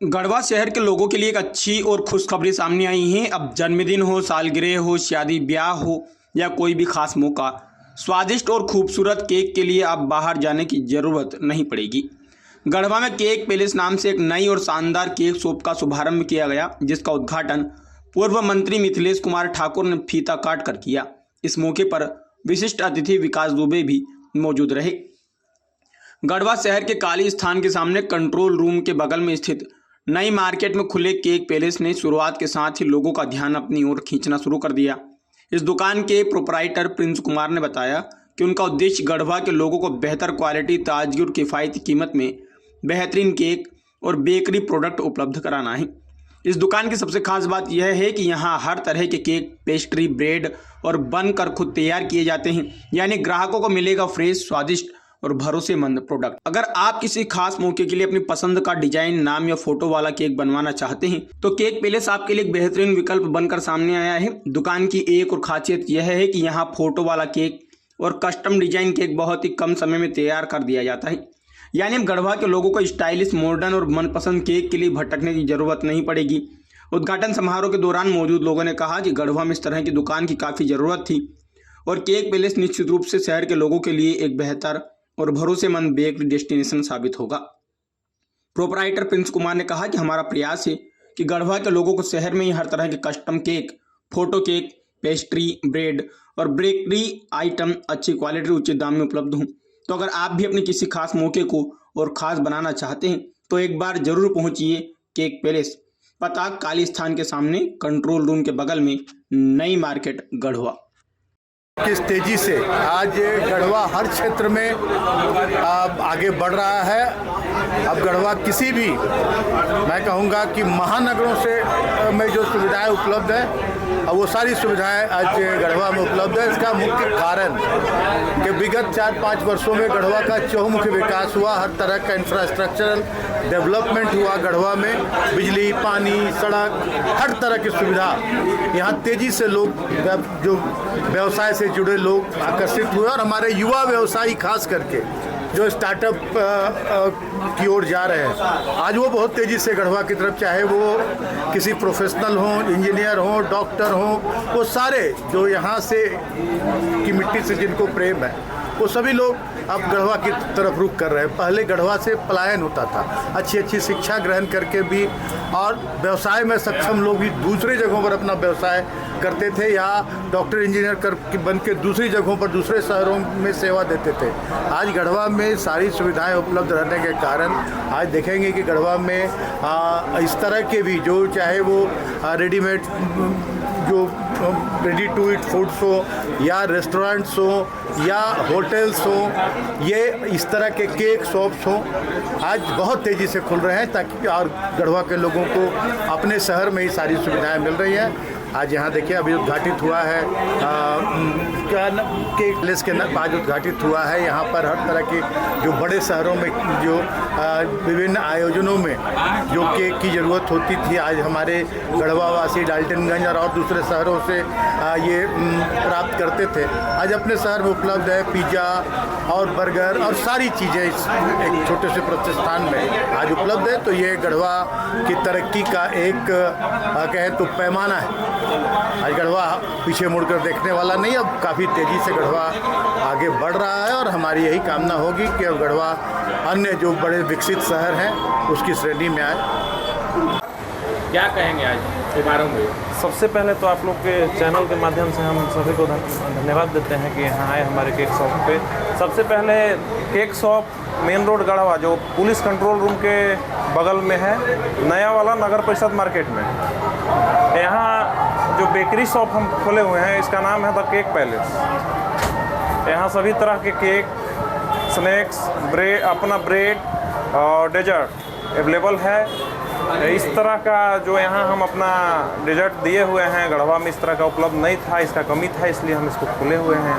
गढ़वा शहर के लोगों के लिए एक अच्छी और खुशखबरी सामने आई है। अब जन्मदिन हो, सालगिरह हो, शादी ब्याह हो या कोई भी खास मौका, स्वादिष्ट और खूबसूरत केक के लिए अब बाहर जाने की ज़रूरत नहीं पड़ेगी। गढ़वा में केक पैलेस नाम से एक नई और शानदार केक शॉप का शुभारंभ किया गया, जिसका उद्घाटन पूर्व मंत्री मिथिलेश कुमार ठाकुर ने फीता काट कर किया। इस मौके पर विशिष्ट अतिथि विकास दुबे भी मौजूद रहे। गढ़वा शहर के काली स्थान के सामने कंट्रोल रूम के बगल में स्थित नई मार्केट में खुले केक पैलेस ने शुरुआत के साथ ही लोगों का ध्यान अपनी ओर खींचना शुरू कर दिया। इस दुकान के प्रोपराइटर प्रिंस कुमार ने बताया कि उनका उद्देश्य गढ़वा के लोगों को बेहतर क्वालिटी, ताजगी और किफ़ायती कीमत में बेहतरीन केक और बेकरी प्रोडक्ट उपलब्ध कराना है। इस दुकान की सबसे खास बात यह है कि यहाँ हर तरह के केक, पेस्ट्री, ब्रेड और बनकर खुद तैयार किए जाते हैं, यानी ग्राहकों को मिलेगा फ्रेश, स्वादिष्ट और भरोसेमंद प्रोडक्ट। अगर आप किसी खास मौके के लिए अपनी पसंद का डिजाइन, नाम या फोटो वाला केक बनवाना चाहते हैं तो केक पैलेस आपके लिए एक बेहतरीन विकल्प बनकर सामने आया है। दुकान की एक और खासियत यह है कि यहाँ फोटो वाला केक और कस्टम डिजाइन केक बहुत ही कम समय में तैयार कर दिया जाता है, यानी अब गढ़वा के लोगों को स्टाइलिश, मॉडर्न और मनपसंद केक के लिए भटकने की जरूरत नहीं पड़ेगी। उद्घाटन समारोह के दौरान मौजूद लोगों ने कहा कि गढ़वा में इस तरह की दुकान की काफ़ी ज़रूरत थी और केक पैलेस निश्चित रूप से शहर के लोगों के लिए एक बेहतर और भरोसेमंद बेकरी डेस्टिनेशन साबित होगा। प्रोपराइटर प्रिंस कुमार ने कहा कि हमारा प्रयास है कि गढ़वा के लोगों को शहर में ही हर तरह के custom cake, photo cake, pastry, bread और बेकरी आइटम अच्छी क्वालिटी, उचित दाम में उपलब्ध हों। तो अगर आप भी अपने किसी खास मौके को और ख़ास बनाना चाहते हैं तो एक बार ज़रूर पहुंचिए केक पैलेस। पता काली स्थान के सामने, कंट्रोल रूम के बगल में, नई मार्केट, गढ़वा। किस तेजी से आज गढ़वा हर क्षेत्र में आगे बढ़ रहा है। अब गढ़वा किसी भी, मैं कहूँगा कि महानगरों से में जो सुविधाएं उपलब्ध है, अब वो सारी सुविधाएं आज गढ़वा में उपलब्ध है। इसका मुख्य कारण कि विगत 4-5 वर्षों में गढ़वा का चहुमुखी विकास हुआ, हर तरह का इंफ्रास्ट्रक्चरल डेवलपमेंट हुआ। गढ़वा में बिजली, पानी, सड़क, हर तरह की सुविधा, यहाँ तेज़ी से लोग जो व्यवसाय से जुड़े लोग आकर्षित हुए और हमारे युवा व्यवसायी खास करके जो स्टार्टअप की ओर जा रहे हैं, आज वो बहुत तेज़ी से गढ़वा की तरफ, चाहे वो किसी प्रोफेशनल हों, इंजीनियर हों, डॉक्टर हों, वो सारे जो यहाँ से की मिट्टी से जिनको प्रेम है, वो सभी लोग अब गढ़वा की तरफ रुख कर रहे हैं। पहले गढ़वा से पलायन होता था, अच्छी शिक्षा ग्रहण करके भी और व्यवसाय में सक्षम लोग भी दूसरे जगहों पर अपना व्यवसाय करते थे या डॉक्टर, इंजीनियर बन के दूसरी जगहों पर, दूसरे शहरों में सेवा देते थे। आज गढ़वा में सारी सुविधाएं उपलब्ध रहने के कारण आज देखेंगे कि गढ़वा में इस तरह के भी जो चाहे वो रेडीमेड, जो रेडी टू ईट फूड्स हो या रेस्टोरेंट्स हो या होटल्स हो, ये इस तरह के केक शॉप्स हो, आज बहुत तेज़ी से खुल रहे हैं ताकि और गढ़वा के लोगों को अपने शहर में ही सारी सुविधाएं मिल रही हैं। आज यहाँ देखिए अभी उद्घाटित हुआ है केक पैलेस के आज उद्घाटित हुआ है। यहाँ पर हर तरह के जो बड़े शहरों में जो विभिन्न आयोजनों में जो केक की ज़रूरत होती थी, आज हमारे गढ़वा वासी डाल्टनगंज और दूसरे शहरों से ये प्राप्त करते थे, आज अपने शहर में उपलब्ध है। पिज़्ज़ा और बर्गर और सारी चीज़ें इस एक छोटे से प्रतिष्ठान में आज उपलब्ध है। तो ये गढ़वा की तरक्की का एक कहें तो पैमाना है। आज गढ़वा पीछे मुड़कर देखने वाला नहीं, अब काफ़ी तेज़ी से गढ़वा आगे बढ़ रहा है और हमारी यही कामना होगी कि अब गढ़वा अन्य जो बड़े विकसित शहर हैं उसकी श्रेणी में आए। क्या कहेंगे आज शुभारंभ में? सबसे पहले तो आप लोग के चैनल के माध्यम से हम सभी को धन्यवाद देते हैं कि यहाँ आए हमारे केक शॉप पे। सबसे पहले cake shop main road Garhwa, जो पुलिस कंट्रोल रूम के बगल में है, नया वाला नगर परिषद मार्केट में। यहाँ जो बेकरी शॉप हम खोले हुए हैं, इसका नाम है द केक पैलेस। यहाँ सभी तरह के केक, स्नैक्स, ब्रेड और डेजर्ट अवेलेबल है। इस तरह का जो यहाँ हम अपना डेजर्ट दिए हुए हैं, गढ़वा में इस तरह का उपलब्ध नहीं था, इसका कमी था, इसलिए हम इसको खोले हुए हैं।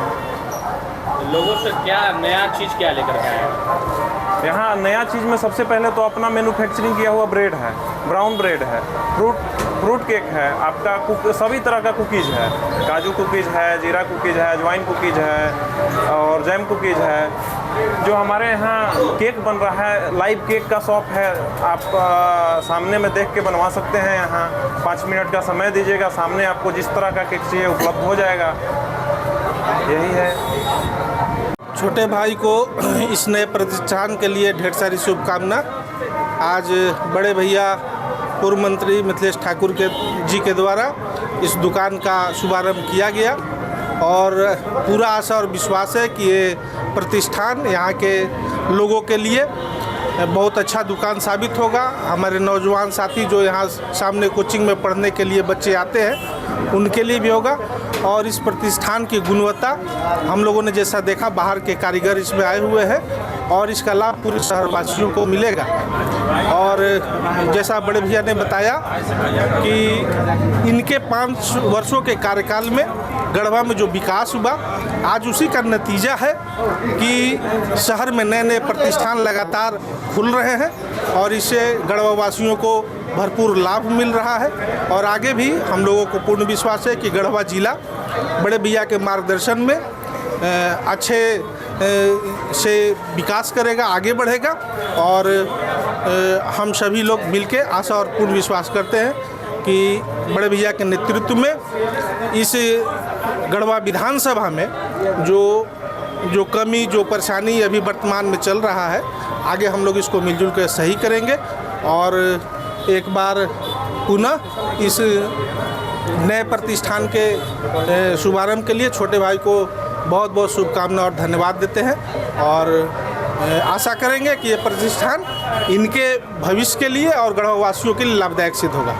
लोगों से क्या नया चीज़ क्या लेकर आए हैं? यहाँ नया चीज़ में सबसे पहले तो अपना मैन्युफैक्चरिंग किया हुआ ब्रेड है, ब्राउन ब्रेड है, फ्रूट केक है, आपका सभी तरह का कुकीज़ है, काजू कुकीज़ है, जीरा कुकीज़ है, अजवाइन कुकीज़ है और जैम कुकीज़ है। जो हमारे यहाँ केक बन रहा है, लाइव केक का शॉप है, आप सामने में देख के बनवा सकते हैं। यहाँ 5 मिनट का समय दीजिएगा, सामने आपको जिस तरह का केक चाहिए उपलब्ध हो जाएगा। यही है। छोटे भाई को इस नए प्रतिष्ठान के लिए ढेर सारी शुभकामना। आज बड़े भैया पूर्व मंत्री मिथिलेश ठाकुर जी के द्वारा इस दुकान का शुभारंभ किया गया और पूरा आशा और विश्वास है कि ये प्रतिष्ठान यहाँ के लोगों के लिए बहुत अच्छा दुकान साबित होगा। हमारे नौजवान साथी जो यहाँ सामने कोचिंग में पढ़ने के लिए बच्चे आते हैं उनके लिए भी होगा और इस प्रतिष्ठान की गुणवत्ता हम लोगों ने जैसा देखा, बाहर के कारीगर इसमें आए हुए हैं और इसका लाभ पूरे शहरवासियों को मिलेगा। और जैसा बड़े भैया ने बताया कि इनके 5 वर्षों के कार्यकाल में गढ़वा में जो विकास हुआ, आज उसी का नतीजा है कि शहर में नए नए प्रतिष्ठान लगातार खुल रहे हैं और इससे गढ़वा वासियों को भरपूर लाभ मिल रहा है। और आगे भी हम लोगों को पूर्ण विश्वास है कि गढ़वा जिला बड़े भैया के मार्गदर्शन में अच्छे से विकास करेगा, आगे बढ़ेगा और हम सभी लोग मिलके आशा और पूर्ण विश्वास करते हैं कि बड़े भैया के नेतृत्व में इस गढ़वा विधानसभा में जो कमी, जो परेशानी अभी वर्तमान में चल रहा है, आगे हम लोग इसको मिलजुल कर सही करेंगे। और एक बार पुनः इस नए प्रतिष्ठान के शुभारंभ के लिए छोटे भाई को बहुत बहुत शुभकामना और धन्यवाद देते हैं और आशा करेंगे कि ये प्रतिष्ठान इनके भविष्य के लिए और गढ़वा वासियों के लिए लाभदायक सिद्ध होगा।